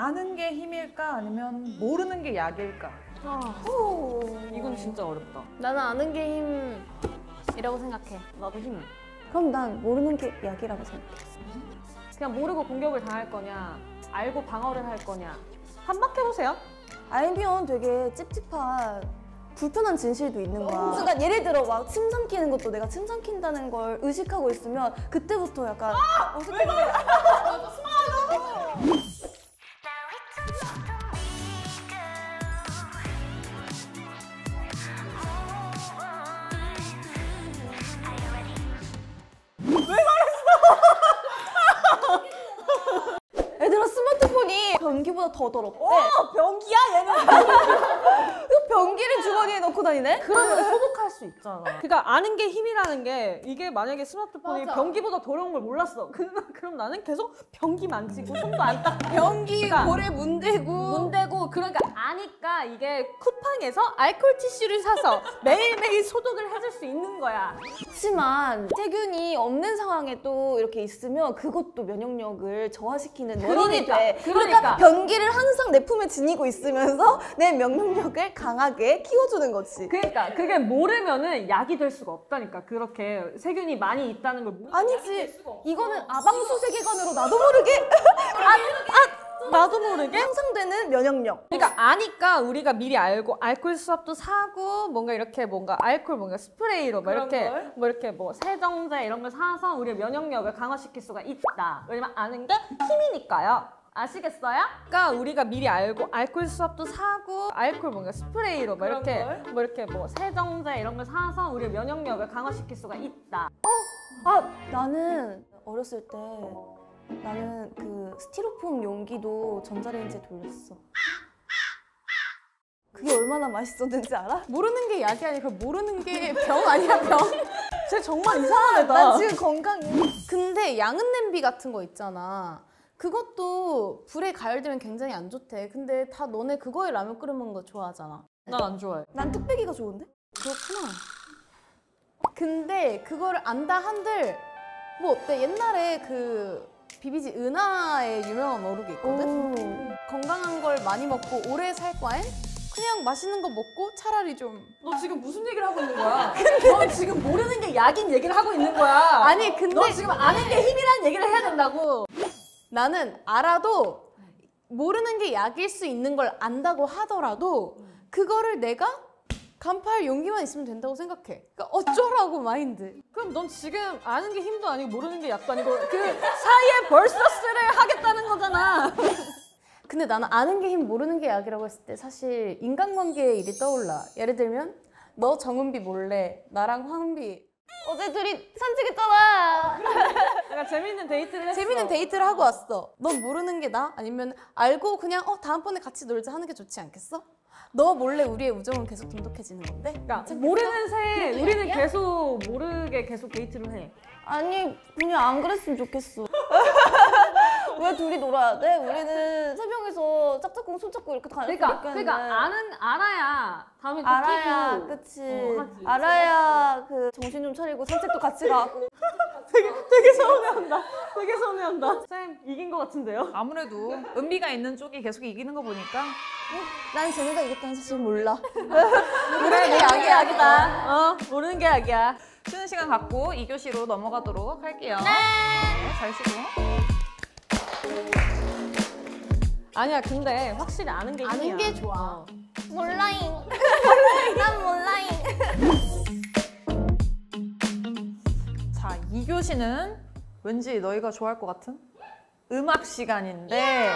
아는 게 힘일까 아니면 모르는 게 약일까? 이건 진짜 어렵다. 나는 아는 게 힘이라고 생각해. 나도 힘. 그럼 난 모르는 게 약이라고 생각해. 그냥 모르고 공격을 당할 거냐, 알고 방어를 할 거냐. 반박해보세요. 알면 되게 찝찝한 불편한 진실도 있는 거야. 그러니까 예를 들어 막 침 삼키는 것도 내가 침 삼킨다는 걸 의식하고 있으면 그때부터 약간 어색해져. 얘들아 스마트폰이 변기보다 더 더럽대. 변기야 얘는. 변기를 주머니에 넣고 다니네? 그러면 소독할 수 있잖아. 그러니까 아는 게 힘이라는 게 이게 만약에 스마트폰이 변기보다 더러운 걸 몰랐어. 그럼 나는 계속 변기 만지고 손도 안 닦고 변기 그러니까 고래 문대고 그러니까 아니까 이게 쿠팡에서 알코올 티슈를 사서 매일매일 소독을 해줄 수 있는 거야. 그렇지만 세균이 없는 상황에 또 이렇게 있으면 그것도 면역력을 저하시키는 원인이 돼. 그러니까 변기를 항상 내 품에 지니고 있으면서 내 면역력을 강하게 키워주는 거지. 그러니까 그게 모르면은 약이 될 수가 없다니까. 그렇게 세균이 많이 있다는 걸 모르면 아니지. 이거는 아방수 세계관으로 나도 모르게 나도 모르게 향상되는 면역력. 그러니까 아니까 우리가 미리 알고 알코올 수압도 사고 뭔가 이렇게 뭔가 알코올 뭔가 스프레이로 뭐 이렇게 뭐 세정제 이런 걸 사서 우리의 면역력을 강화시킬 수가 있다. 왜냐면 아는 게 힘이니까요. 아시겠어요? 그러니까 우리가 미리 알고 알코올 수압도 사고 알코올 뭔가 스프레이로 뭐 이렇게 뭐 세정제 이런 걸 사서 우리의 면역력을 강화시킬 수가 있다. 나는 어렸을 때 나는 그 스티로폼 용기도 전자레인지에 돌렸어. 그게 얼마나 맛있었는지 알아? 모르는 게 약이 아니라 모르는 게 병 아니야 병? 쟤 정말 이상한 애다. 난 지금 건강해. 근데 양은 냄비 같은 거 있잖아. 그것도 불에 가열되면 굉장히 안 좋대. 근데 다 너네 그거에 라면 끓여 먹는 거 좋아하잖아. 난 안 좋아해. 난 뚝배기가 좋은데? 그렇구나. 근데 그거를 안다 한들 뭐 어때? 옛날에 그 비비지 은하의 유명한 어록이 있거든? 건강한 걸 많이 먹고 오래 살 바엔 그냥 맛있는 거 먹고 차라리 좀 너 지금 무슨 얘기를 하고 있는 거야? 너 지금 모르는 게 약인 얘기를 하고 있는 거야. 아니 근데 너 지금 아는 게 힘이라는 얘기를 해야 된다고. 나는 알아도 모르는 게 약일 수 있는 걸 안다고 하더라도 그거를 내가 간파할 용기만 있으면 된다고 생각해. 그러니까 어쩌라고 마인드. 그럼 넌 지금 아는 게 힘도 아니고 모르는 게 약도 아니고 그 사이에 벌서스를 하겠다는 거잖아. 근데 나는 아는 게 힘, 모르는 게 약이라고 했을 때 사실 인간관계의 일이 떠올라. 예를 들면 너 정은비 몰래 나랑 황은비 어제 둘이 산책했잖아. 내가 재밌는 데이트를 했어. 재밌는 데이트를 하고 왔어. 넌 모르는 게 나? 아니면 알고 그냥 다음번에 같이 놀자 하는 게 좋지 않겠어? 너 몰래 우리의 우정은 계속 돈독해지는 건데? 그러니까 모르는 새 우리는 계속 모르게 계속 데이트를 해. 아니 그냥 안 그랬으면 좋겠어. 왜 둘이 놀아야 돼? 우리는 세 명이서 짝짝꿍 손잡고 이렇게 다닐 수 있겠는데. 그러니까 알아야 다음에 또 알아야 끼고. 그치. 하지. 알아야 그 정신 좀 차리고 산책도 같이 가고. 되게 서운해한다. 되게 서운해한다. 쌤 이긴 것 같은데요? 아무래도 은비가 있는 쪽이 계속 이기는 거 보니까 난 쟤네가 이겼다는 사실 몰라. 모르는 게 약이다. 모르는 게 약이야. 쉬는 시간 갖고 2교시로 넘어가도록 할게요. 네, 잘 쉬고. 아니야 근데 확실히 아는 게 힘이야. 아는 게 좋아. 몰라잉. 난 몰라잉. 자, 2교시는 왠지 너희가 좋아할 것 같은 음악 시간인데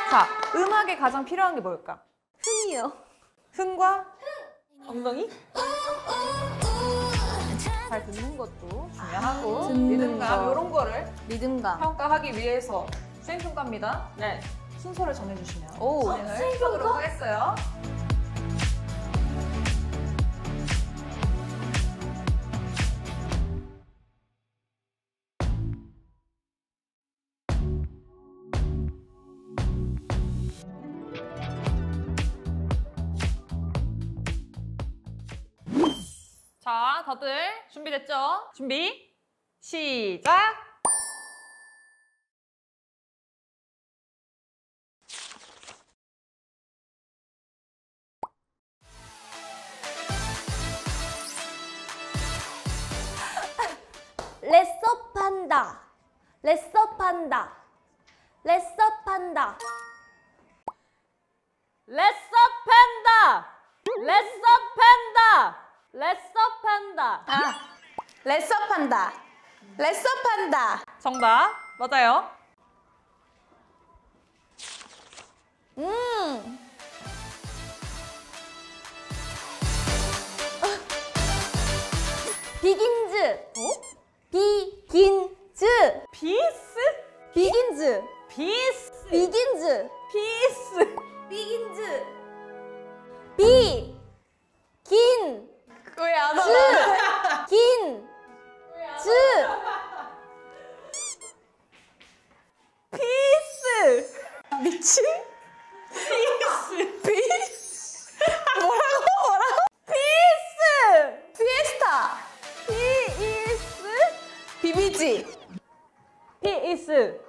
자, 음악에 가장 필요한 게 뭘까? 흥이요. 흥과 엉덩이? 잘 듣는 것도 중요하고 듣는 리듬감 거. 이런 거를 리듬감. 평가하기 위해서 수행평가입니다. 네. 순서를 정해주시면 오. 진행을 해보도록 하겠어요. 자, 다들 준비됐죠? 준비, 시작! 레서판다. 레서판다. 레서판다. 레서 팬다. 레서 팬다. 레서 팬다. 레서판다. 레서판다. 정답 맞아요. 비긴즈. 비긴즈. 비스? 비긴즈. 비스. 비긴즈. 비스. 비긴즈. 비. 긴. 왜안 와? 긴. 즈. 피스. 미친? 피스. 피에스타. 피스. 비비지. 피스.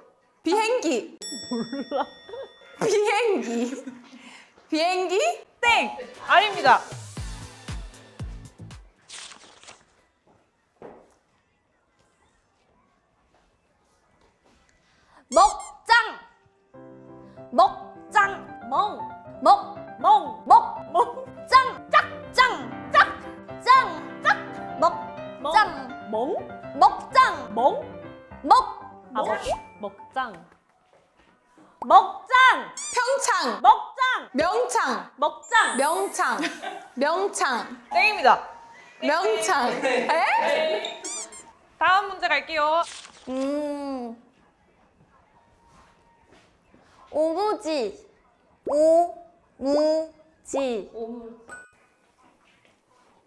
비행기. 몰라. 비행기. 비행기? 땡 아닙니다. 먹장. 먹장. 멍. 먹. 멍. 먹. 멍. 짱. 짱. 짱. 먹장. 멍? 먹장. 멍? 먹. 아, 먹장. 먹장. 평창. 먹장. 명창. 먹장. 명창. 명창. 땡입니다. 명창. 에? 다음 문제 갈게요. 오무지. 오무지.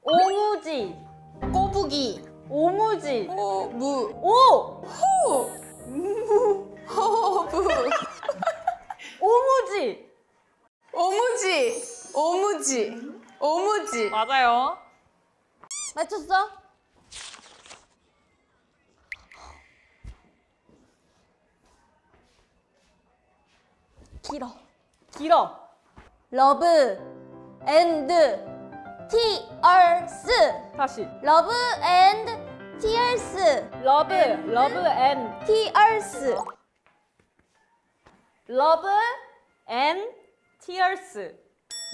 오무지. 꼬부기. 오무지. 오무. 오. 호부. 오무지. 오무지. 오무지. 오무지. 맞아요. 맞췄어? 길어. 길어. 러브 앤드 티얼스. 다시. 러브 앤드 티얼스. 러브 앤 티얼스. 러브 앤 티어스.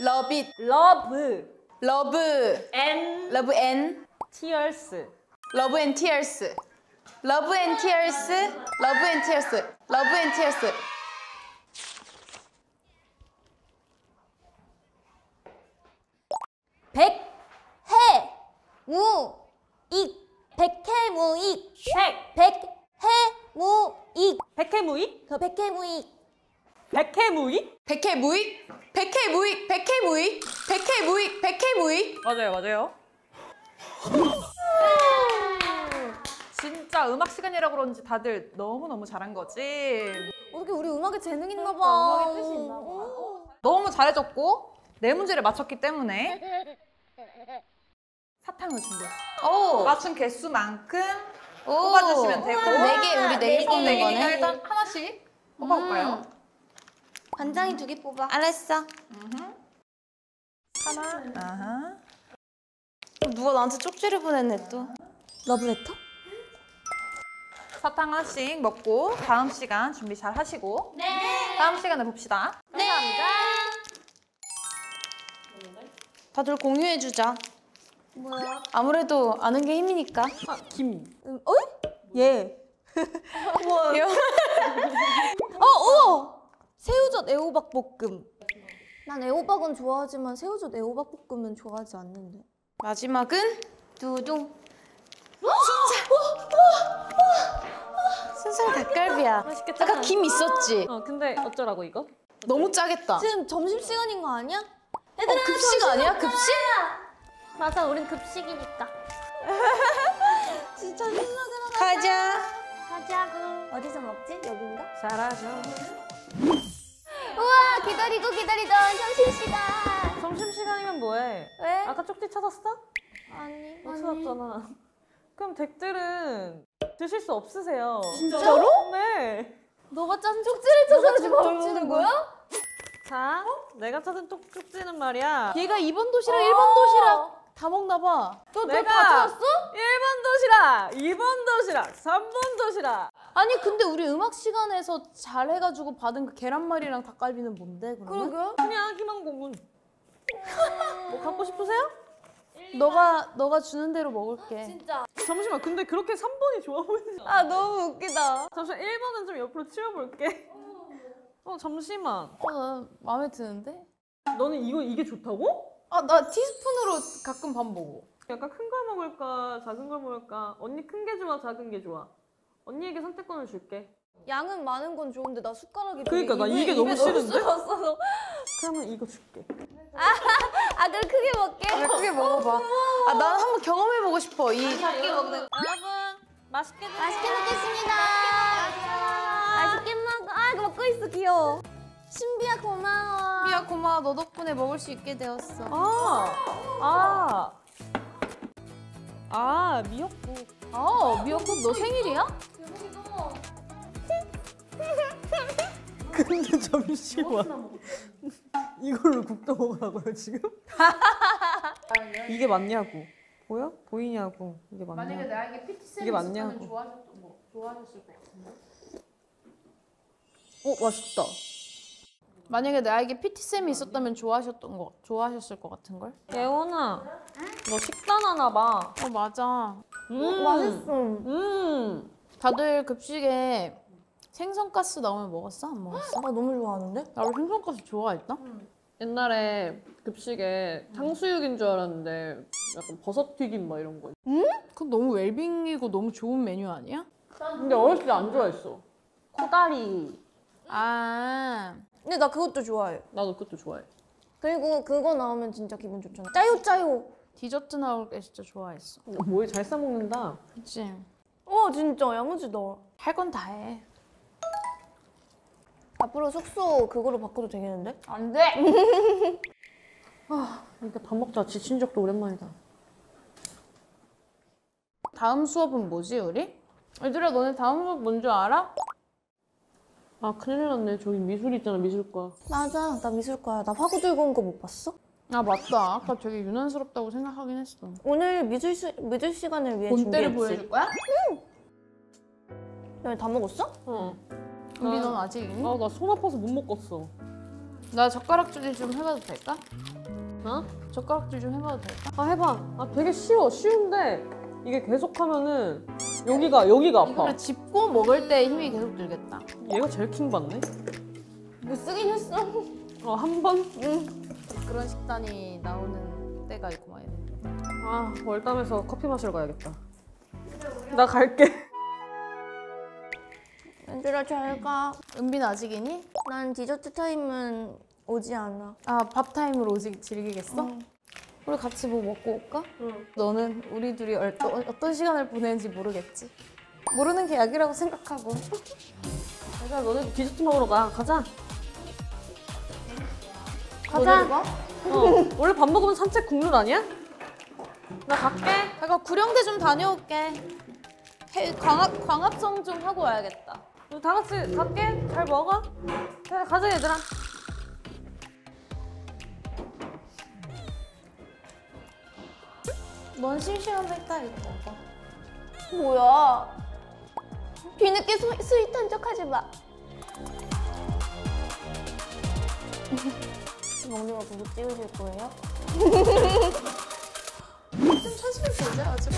러빗. 러브 러브. 앤 러브 앤. 티어스. 러브 앤 티어스. 러브 앤 티어스. 러브 앤 티어스. 러브 앤 티어스. 백해무익. 백해무익. 백. 백해무익. 백해무익? 더 백해무익. 백해무익? 백해무익. 백해무익. 백해무익. 백해무익. 백해무익. 맞아요, 맞아요. 진짜 음악 시간이라 그런지 다들 너무너무 잘한 거지. 어떻게 우리 음악에 재능 있나 봐. 그러니까, 음악에 뜻이 있나 봐. 너무 잘해줬고 네 문제를 맞췄기 때문에 사탕을 준비했어요. 오. 맞춘 개수만큼 오. 뽑아주시면 되고 네 개, 우리 네 개 총 뽑는 네 개니까 거네. 일단 하나씩 뽑아볼까요? 반장이 2개 뽑아. 알았어. 하나, 아하. 누가 나한테 쪽지를 보냈네 또. 러브레터? 사탕 하나씩 먹고 다음 시간 준비 잘 하시고 다음 시간에 봅시다. 다들 공유해주자. 뭐야? 아무래도 아는 게 힘이니까. 아, 김. 어이? 예. 뭐야? 우와! 새우젓 애호박 볶음. 난 애호박은 좋아하지만 새우젓 애호박 볶음은 좋아하지 않는데. 마지막은 두둥. 순살 닭갈비야. 맛있겠다. 아까 김 있었지? 근데 어쩌라고 이거? 너무 짜겠다. 지금 점심시간인 거 아니야? 급식 아니야? 급식? 맞아, 우린 급식이니까. 진짜 신나게 가자. 하자고. 어디서 먹지? 여긴가? 잘하죠. 우와, 기다리고 기다리던 점심시간. 점심시간이면 뭐해? 왜? 아까 쪽지 찾았어? 아니. 못 찾았잖아. 그럼 댁들은 드실 수 없으세요. 진짜로? 네. 너가 짠 쪽지를 찾아서 지금 뭘 쪽지는 먹는 거야? 자, 내가 찾은 쪽지는 말이야. 얘가 2번 도시락, 1번 도시락 다 먹나 봐. 내가 너다 찾았어? 1번 도시락, 2번 도시락, 3번 도시락. 아니 근데 우리 음악 시간에서 잘 해가지고 받은 그 계란말이랑 닭갈비는 뭔데 그러면? 그러게요. 그냥 희망고문. 뭐 갖고 싶으세요? 너가 주는 대로 먹을게. 진짜. 잠시만, 근데 그렇게 3번이 좋아 보이지 않아? 아 너무 웃기다. 잠시만, 1번은 좀 옆으로 치워볼게. 잠시만. 나 마음에 드는데? 너는 이게 좋다고? 나 티스푼으로 가끔 밥 먹어. 약간 큰 걸 먹을까, 작은 걸 먹을까? 언니 큰 게 좋아, 작은 게 좋아? 언니에게 선택권을 줄게. 양은 많은 건 좋은데 나 숟가락이 그러니까 나 입에- 이게 너무 입에 싫은데? 넣을 수가 없어서. 그러면 이거 줄게. 아 그럼 크게 먹게. 크게 먹어봐. 난 한번 경험해보고 싶어. 작게 먹는. 여러분, 맛있게 드세요. 맛있게 먹겠습니다. 맛있게 먹어. 아 이거 먹고 있어 귀여워. 신비야 고마워. 미야 고마워. 너 덕분에 먹을 수 있게 되었어. 미역국. 미역국 너 생일이야? 근데 잠시만. 이걸로 국도 먹으라고요, 지금? 이게 맞냐고. 보여? 보이냐고. 이게 맞냐고. 나에게 PT 이게 맞냐고. 좋아하셨을 것 같은데. 맛있다. 만약에 나에게 PT 쌤이 있었다면 좋아하셨을 것 같은 걸? 예원아, 너 식단 하나 봐. 맞아. 맛있어. 다들 급식에 생선가스 나오면 먹었어? 안 먹었어? 나 너무 좋아하는데? 나도 생선가스 좋아했다. 옛날에 급식에 탕수육인 줄 알았는데 약간 버섯 튀김 막 이런 거. 그건 너무 웰빙이고 너무 좋은 메뉴 아니야? 근데 어렸을 때 안 좋아했어. 코다리. 근데 나 그것도 좋아해. 나도 그것도 좋아해. 그리고 그거 나오면 진짜 기분 좋잖아. 짜요 짜요. 디저트 나올 때 진짜 좋아했어. 뭐에 잘 싸먹는다. 그치? 진짜 야무지다. 할 건 다 해. 앞으로 숙소 그거로 바꿔도 되겠는데? 안 돼! 이렇게 밥 먹자. 지친 적도 오랜만이다. 다음 수업은 뭐지 우리? 얘들아 너네 다음 수업 뭔지 알아? 큰일 났네. 저기 미술 있잖아, 미술과. 맞아. 나 미술과야. 나 화구 들고 온 거 못 봤어? 맞다. 아까 되게 유난스럽다고 생각하긴 했어. 오늘 미술 시간을 위해 본때를 준비했지. 보여줄 거야? 너네 다 먹었어? 우리 넌 아직 있니? 나 손 아파서 못 먹겠어. 나 젓가락질 좀 해봐도 될까? 어? 젓가락질 좀 해봐도 될까? 해봐. 되게 쉬운데 이게 계속하면은 여기가 아파. 이거를 짚고 먹을 때 힘이 계속 들겠다. 얘가 제일 킹받네. 못 쓰긴 했어. 한 번? 그런 식단이 나오는 때가 있구만. 월담에서 커피 마시러 가야겠다. 나 갈게. 얘들아 잘 가. 은빈 아직 있니? 난 디저트 타임은 오지 않아. 밥 타임으로 오직 즐기겠어? 우리 같이 뭐 먹고 올까? 너는 우리 둘이 어떤 시간을 보내는지 모르겠지. 모르는 게 약이라고 생각하고. 얘들아, 너네 디저트 먹으러 가자. 너네도 가? 원래 밥 먹으면 산책 국룰 아니야? 나 갈게. 잠깐 구령대 좀 다녀올게. 광합성 좀 하고 와야겠다. 우리 다 같이 갈게. 잘 먹어. 그래, 가자, 얘들아. 넌 심심하니까 이거 먹어. 뭐야? 뒤늦게 스윗한 척 하지 마. 먹는 거 보고 찍으실 거예요? 좀 천천히 보자. 어차피.